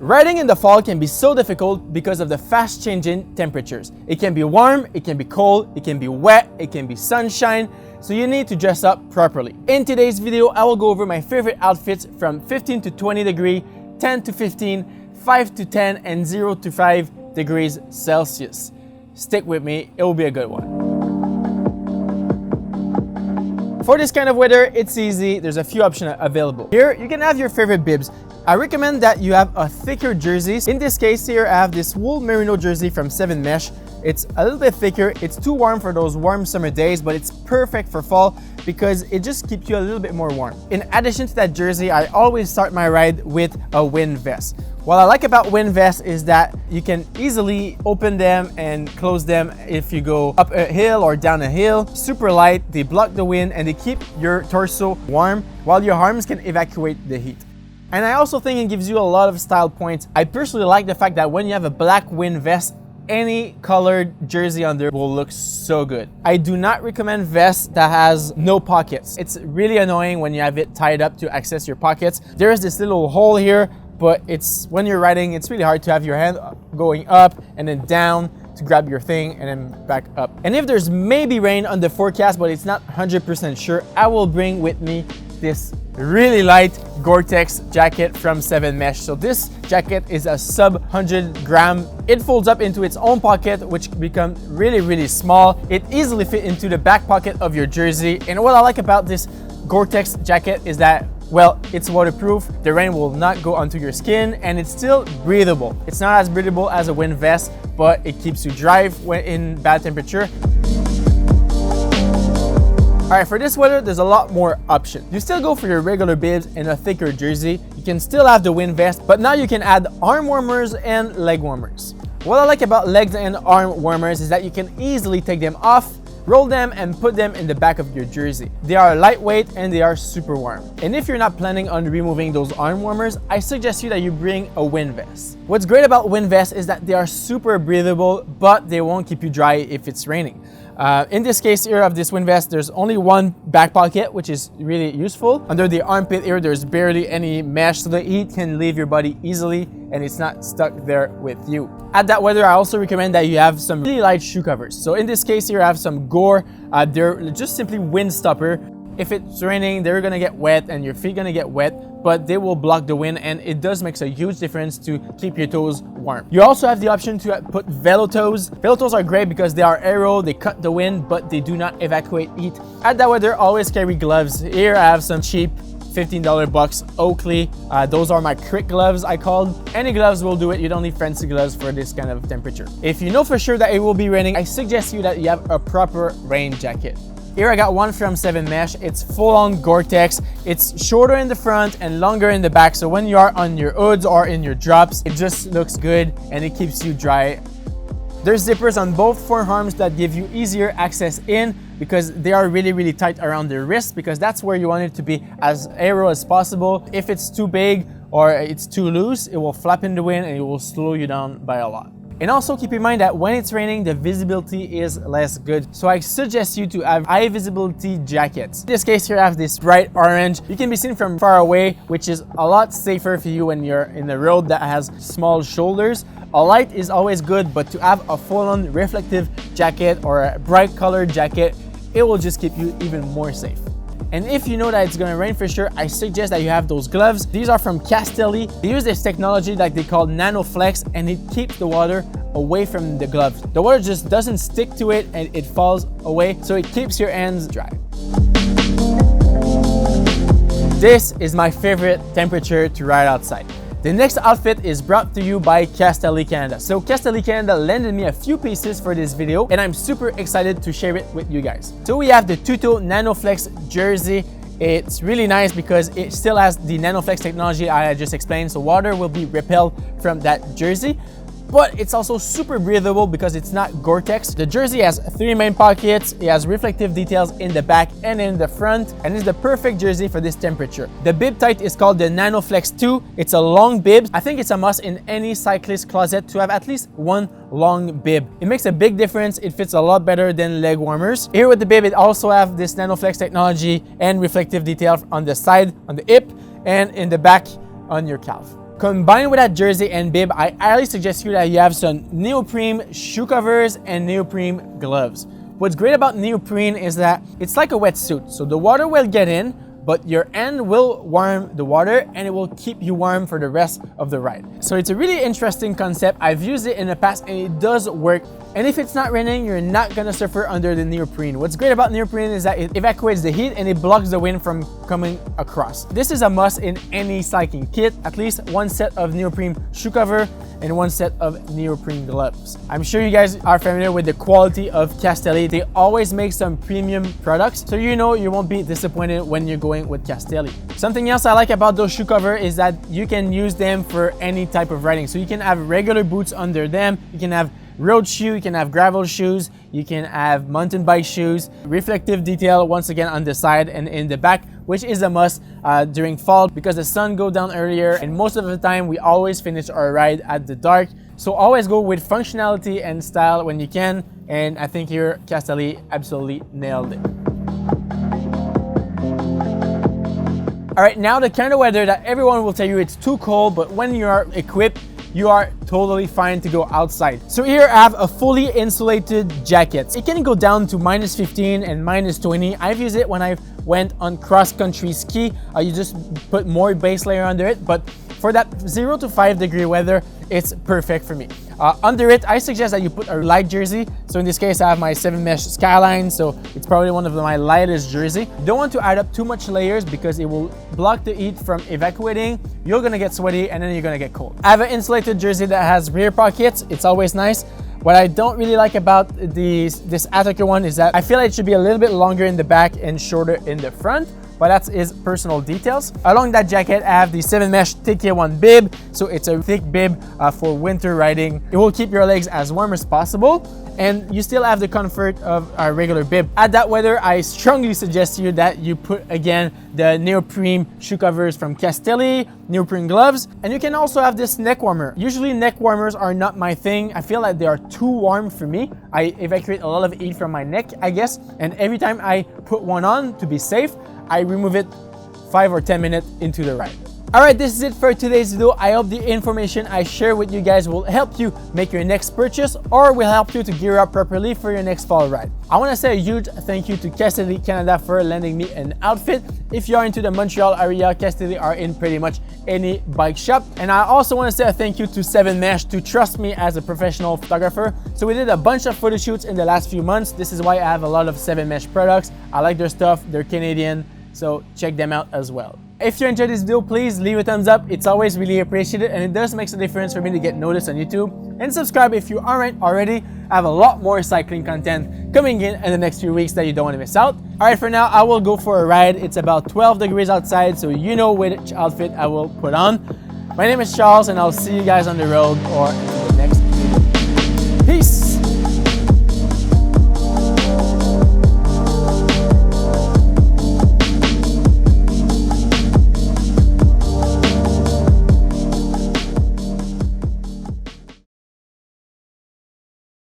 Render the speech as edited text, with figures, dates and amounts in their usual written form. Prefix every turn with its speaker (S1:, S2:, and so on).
S1: Riding in the fall can be so difficult because of the fast changing temperatures. It can be warm, it can be cold, it can be wet, it can be sunshine, so you need to dress up properly. In today's video, I will go over my favorite outfits from 15 to 20 degree, 10 to 15, 5 to 10, and 0 to 5 degrees Celsius. Stick with me, it will be a good one. For this kind of weather, it's easy. There's a few options available. Here, you can have your favorite bibs. I recommend that you have a thicker jersey. In this case here, I have this wool merino jersey from 7 Mesh. It's a little bit thicker. It's too warm for those warm summer days, but it's perfect for fall because it just keeps you a little bit more warm. In addition to that jersey, I always start my ride with a wind vest. What I like about wind vests is that you can easily open them and close them if you go up a hill or down a hill. Super light, they block the wind and they keep your torso warm while your arms can evacuate the heat. And I also think it gives you a lot of style points. I personally like the fact that when you have a black wind vest, any colored jersey under will look so good. I do not recommend vests that has no pockets. It's really annoying when you have it tied up to access your pockets. There is this little hole here, but it's when you're riding, it's really hard to have your hand going up and then down to grab your thing and then back up. And if there's maybe rain on the forecast, but it's not 100% sure, I will bring with me this really light Gore-Tex jacket from 7 Mesh. So this jacket is a sub 100 gram. It folds up into its own pocket, which becomes really small. It easily fits into the back pocket of your jersey. And what I like about this Gore-Tex jacket is that, well, it's waterproof, the rain will not go onto your skin, and it's still breathable. It's not as breathable as a wind vest, but it keeps you dry when in bad temperature. Alright, for this weather, there's a lot more options. You still go for your regular bibs and a thicker jersey. You can still have the wind vest, but now you can add arm warmers and leg warmers. What I like about legs and arm warmers is that you can easily take them off, roll them, and put them in the back of your jersey. They are lightweight and they are super warm. And if you're not planning on removing those arm warmers, I suggest you that you bring a wind vest. What's great about wind vests is that they are super breathable, but they won't keep you dry if it's raining. In this case here of this wind vest, there's only one back pocket, which is really useful. Under the armpit here, there's barely any mesh, so the heat can leave your body easily and it's not stuck there with you. At that weather, I also recommend that you have some really light shoe covers. So in this case here, I have some Gore. They're just simply wind stopper. If it's raining, they're gonna get wet and your feet gonna get wet, but they will block the wind, and it does make a huge difference to keep your toes warm. You also have the option to put velo toes. Velo toes are great because they are aero, they cut the wind, but they do not evacuate heat. At that weather, always carry gloves. Here I have some cheap $15 bucks Oakley. Those are my crick gloves, I called. Any gloves will do it. You don't need fancy gloves for this kind of temperature. If you know for sure that it will be raining, I suggest you that you have a proper rain jacket. Here I got one from 7 Mesh. It's full-on Gore-Tex. It's shorter in the front and longer in the back, so when you are on your hoods or in your drops, it just looks good and it keeps you dry. There's zippers on both forearms that give you easier access in because they are really tight around the wrist, because that's where you want it to be as aero as possible. If it's too big or it's too loose, it will flap in the wind and it will slow you down by a lot. And also keep in mind that when it's raining, the visibility is less good. So I suggest you to have high visibility jackets. In this case here, I have this bright orange. You can be seen from far away, which is a lot safer for you when you're in the road that has small shoulders. A light is always good, but to have a full-on reflective jacket or a bright colored jacket, it will just keep you even more safe. And if you know that it's gonna rain for sure, I suggest that you have those gloves. These are from Castelli. They use this technology that they call NanoFlex, and it keeps the water away from the gloves. The water just doesn't stick to it and it falls away, so it keeps your hands dry. This is my favorite temperature to ride outside. The next outfit is brought to you by Castelli Canada. So Castelli Canada lended me a few pieces for this video, and I'm super excited to share it with you guys. So we have the Tuto NanoFlex jersey. It's really nice because it still has the NanoFlex technology I just explained, so water will be repelled from that jersey. But it's also super breathable because it's not Gore-Tex. The jersey has 3 main pockets, it has reflective details in the back and in the front, and it's the perfect jersey for this temperature. The bib type is called the NanoFlex 2. It's a long bib. I think it's a must in any cyclist closet to have at least one long bib. It makes a big difference. It fits a lot better than leg warmers. Here with the bib, it also have this NanoFlex technology and reflective detail on the side, on the hip, and in the back on your calf. Combined with that jersey and bib, I highly suggest you that you have some neoprene shoe covers and neoprene gloves. What's great about neoprene is that it's like a wetsuit, so the water will get in, but your hand will warm the water and it will keep you warm for the rest of the ride. So it's a really interesting concept. I've used it in the past and it does work. And if it's not raining, you're not gonna suffer under the neoprene. What's great about neoprene is that it evacuates the heat and it blocks the wind from coming across. This is a must in any cycling kit, at least one set of neoprene shoe cover and one set of neoprene gloves. I'm sure you guys are familiar with the quality of Castelli. They always make some premium products, so you know you won't be disappointed when you're going with Castelli. Something else I like about those shoe cover is that you can use them for any type of riding. So you can have regular boots under them, you can have road shoe, you can have gravel shoes, you can have mountain bike shoes, reflective detail once again on the side and in the back, which is a must during fall because the sun goes down earlier and most of the time we always finish our ride at the dark. So always go with functionality and style when you can, and I think here Castelli absolutely nailed it. All right, now the kind of weather that everyone will tell you it's too cold, but when you are equipped, you are totally fine to go outside. So here I have a fully insulated jacket. It can go down to -15 and -20. I've used it when I went on cross-country ski. You just put more base layer under it, but for that 0 to 5 degree weather, it's perfect for me. Under it, I suggest that you put a light jersey. So in this case, I have my 7 mesh Skyline, so it's probably one of my lightest jersey. You don't want to add up too much layers because it will block the heat from evacuating. You're gonna get sweaty and then you're gonna get cold. I have an insulated jersey that has rear pockets. It's always nice. What I don't really like about this Attaquer one is that I feel like it should be a little bit longer in the back and shorter in the front, but that's his personal details. Along that jacket, I have the 7 mesh TK1 bib. So it's a thick bib for winter riding. It will keep your legs as warm as possible, and you still have the comfort of a regular bib. At that weather, I strongly suggest you that you put again the neoprene shoe covers from Castelli, neoprene gloves, and you can also have this neck warmer. Usually neck warmers are not my thing. I feel like they are too warm for me. I evacuate a lot of heat from my neck, I guess, and every time I put one on to be safe, I remove it 5 or 10 minutes into the ride. All right, this is it for today's video. I hope the information I share with you guys will help you make your next purchase or will help you to gear up properly for your next fall ride. I want to say a huge thank you to Castelli Canada for lending me an outfit. If you are into the Montreal area, Castelli are in pretty much any bike shop. And I also want to say a thank you to 7 Mesh to trust me as a professional photographer. So we did a bunch of photo shoots in the last few months. This is why I have a lot of 7 Mesh products. I like their stuff. They're Canadian, so check them out as well. If you enjoyed this video, please leave a thumbs up. It's always really appreciated and it does make a difference for me to get noticed on YouTube. And subscribe if you aren't already. I have a lot more cycling content coming in the next few weeks that you don't want to miss out. All right, for now, I will go for a ride. It's about 12 degrees outside, so you know which outfit I will put on. My name is Charles and I'll see you guys on the road or